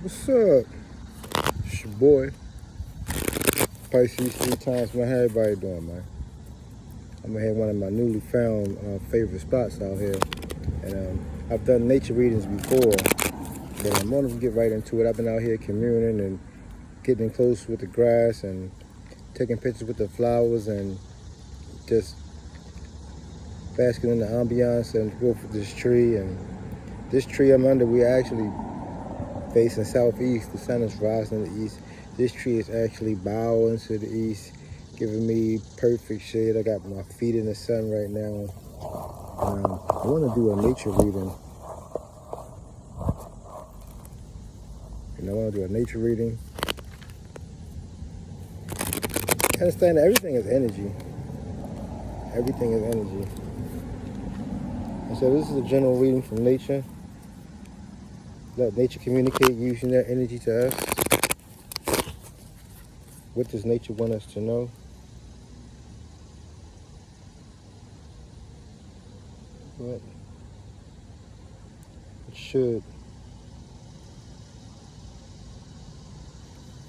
What's up? It's your boy, Pisces 3 times. Man, how everybody doing, man? I'm gonna have one of my newly found favorite spots out here. And I've done nature readings before, but I'm gonna get right into it. I've been out here communing and getting close with the grass and taking pictures with the flowers and just basking in the ambiance and growth of this tree. And this tree I'm under, we actually facing southeast. The sun is rising in the east. This tree is actually bowing to the east, giving me perfect shade. I got my feet in the sun right now. I want to do a nature reading. I want to do a nature reading. Understand that everything is energy. Everything is energy. And so this is a general reading from nature. Let nature communicate using that energy to us. What does nature want us to know? What should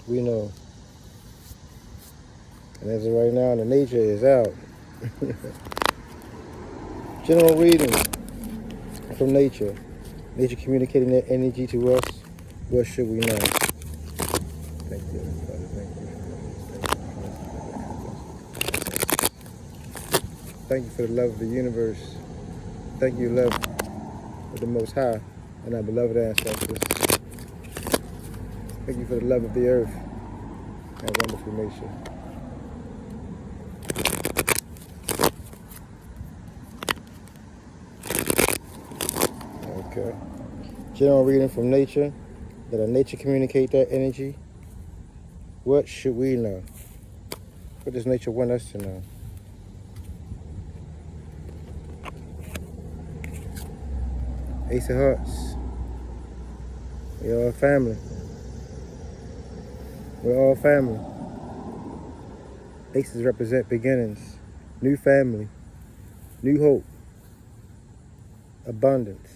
we know? And as of right now, the nature is out. General reading from nature. Nature communicating their energy to us. What should we know? Thank you, everybody. Thank you for the love of the universe. Thank you, love of the Most High and our beloved ancestors. Thank you for the love of the earth and wonderful nature. Okay. General reading from nature. Let nature communicate that energy. What should we know? What does nature want us to know? Ace of Hearts. We're all family. We're all family. Aces represent beginnings, new family, new hope, abundance.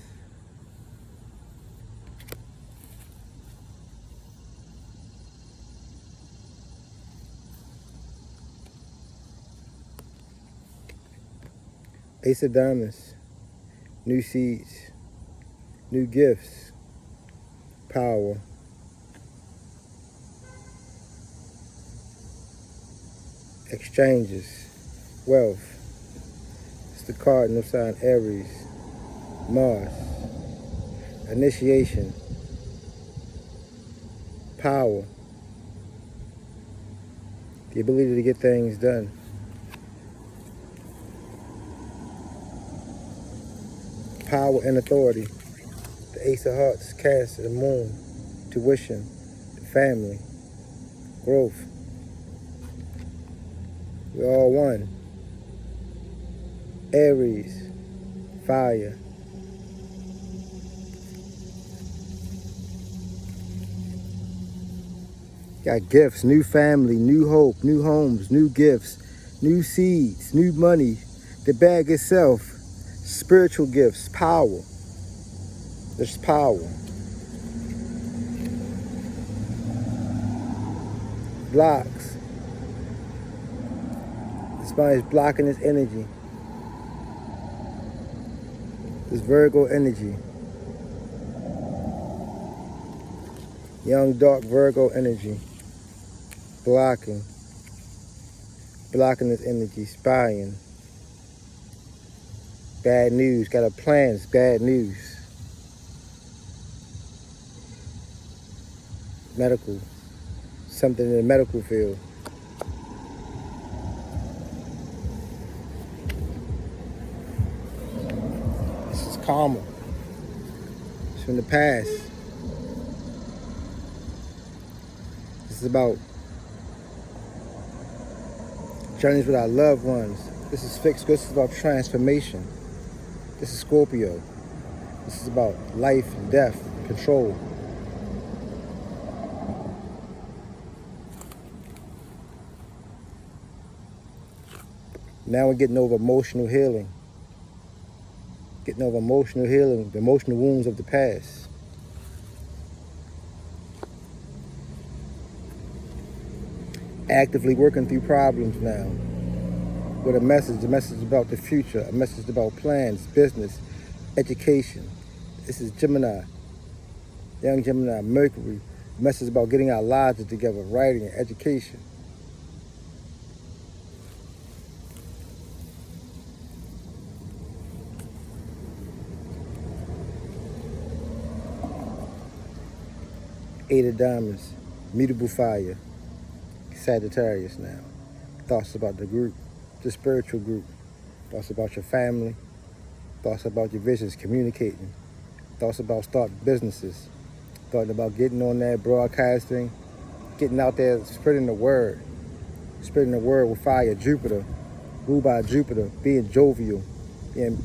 Ace of Diamonds, new seeds, new gifts, power. Exchanges, wealth. It's the cardinal sign Aries, Mars. Initiation, power, the ability to get things done. Power and authority. The Ace of Hearts, cast the moon, tuition, the family, growth. We're all one. Aries, fire. Got gifts, new family, new hope, new homes, new gifts, new seeds, new money, the bag itself, spiritual gifts, power. There's power. Blocks. Somebody's blocking this energy. This Virgo energy. Young, dark Virgo energy. Blocking this energy, spying. Bad news, got a plan, it's bad news. Medical, something in the medical field. This is karma. It's from the past. This is about journeys with our loved ones. This is fixed. This is about transformation. This is Scorpio. This is about life and death, control. Now we're getting over emotional healing. Getting over emotional healing, the emotional wounds of the past. actively working through problems now with a message about the future, a message about plans, business, education. This is Gemini, young Gemini, Mercury, a message about getting our lives together, writing and education. Eight of Diamonds, mutable fire, Sagittarius now. Thoughts about the group, the spiritual group. Thoughts about your family. Thoughts about your visions, communicating. Thoughts about starting businesses. Thoughts about getting on that broadcasting, getting out there, spreading the word. Spreading the word with fire, Jupiter, ruled by Jupiter, being jovial, being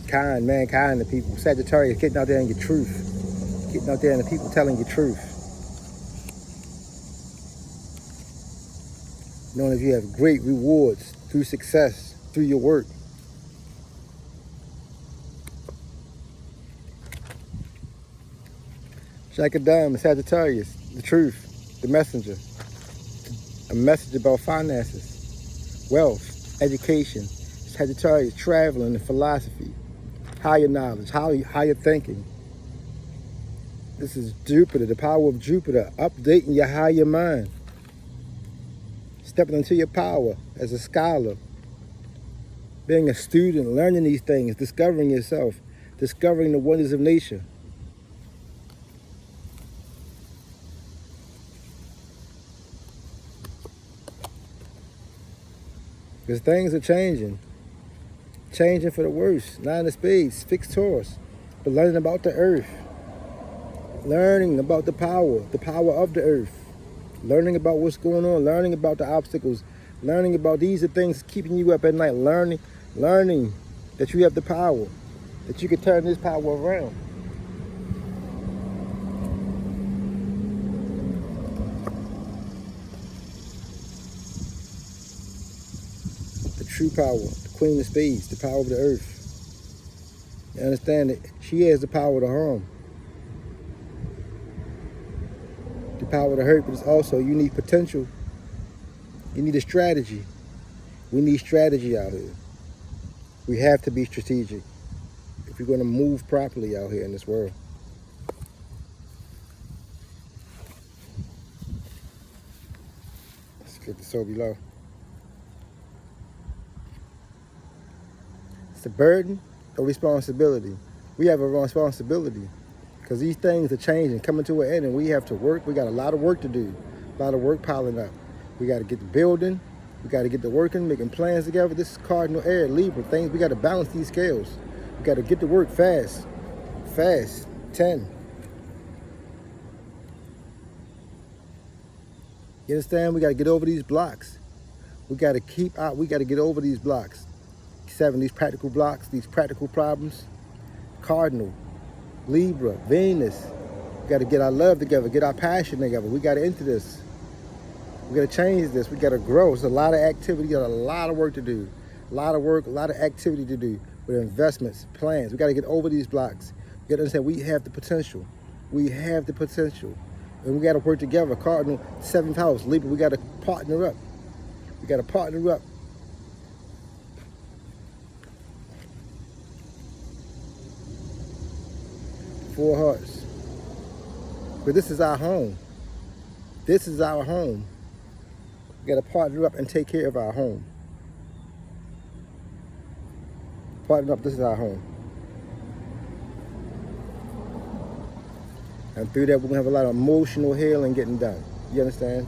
kind, mankind to people. Sagittarius, getting out there in your truth. Getting out there and the people telling your truth. Knowing that you have great rewards through success, through your work. Jack of Diamonds, Sagittarius, the truth, the messenger. A message about finances, wealth, education. Sagittarius, traveling and philosophy, higher knowledge, higher thinking. This is Jupiter, the power of Jupiter, updating your higher mind. Stepping into your power as a scholar, being a student, learning these things, discovering yourself, discovering the wonders of nature. Because things are changing for the worse. Nine of Spades, fixed Taurus, but learning about the earth, learning about the power of the earth. Learning about what's going on, learning about the obstacles, learning about these are things keeping you up at night, learning that you have the power, that you can turn this power around. The true power, the Queen of Spades, the power of the earth. You understand that she has the power to harm. The power to hurt, but it's also, you need potential. You need a strategy. We need strategy out here. We have to be strategic if we're going to move properly out here in this world. Let's get the soul below. It's a burden or responsibility. We have a responsibility. Because these things are changing, coming to an end, and we have to work. We got a lot of work to do, a lot of work piling up. We got to get the building. We got to get the working, making plans together. This is cardinal air, Libra, things. We got to balance these scales. We got to get to work fast. 10. You understand? We got to get over these blocks. We got to keep out. We got to get over these blocks. 7, these practical blocks, these practical problems. Cardinal. Libra, Venus, we got to get our love together, get our passion together. We got to enter this. We got to change this. We got to grow. It's a lot of activity, got a lot of work to do. A lot of work, a lot of activity to do with investments, plans. We got to get over these blocks. We got to understand we have the potential. We have the potential. And we got to work together. Cardinal, 7th house, Libra, we got to partner up. We got to partner up. Four Hearts. But this is our home. This is our home. We got to partner up and take care of our home. Partner up, this is our home. And through that, we're going to have a lot of emotional healing getting done. You understand?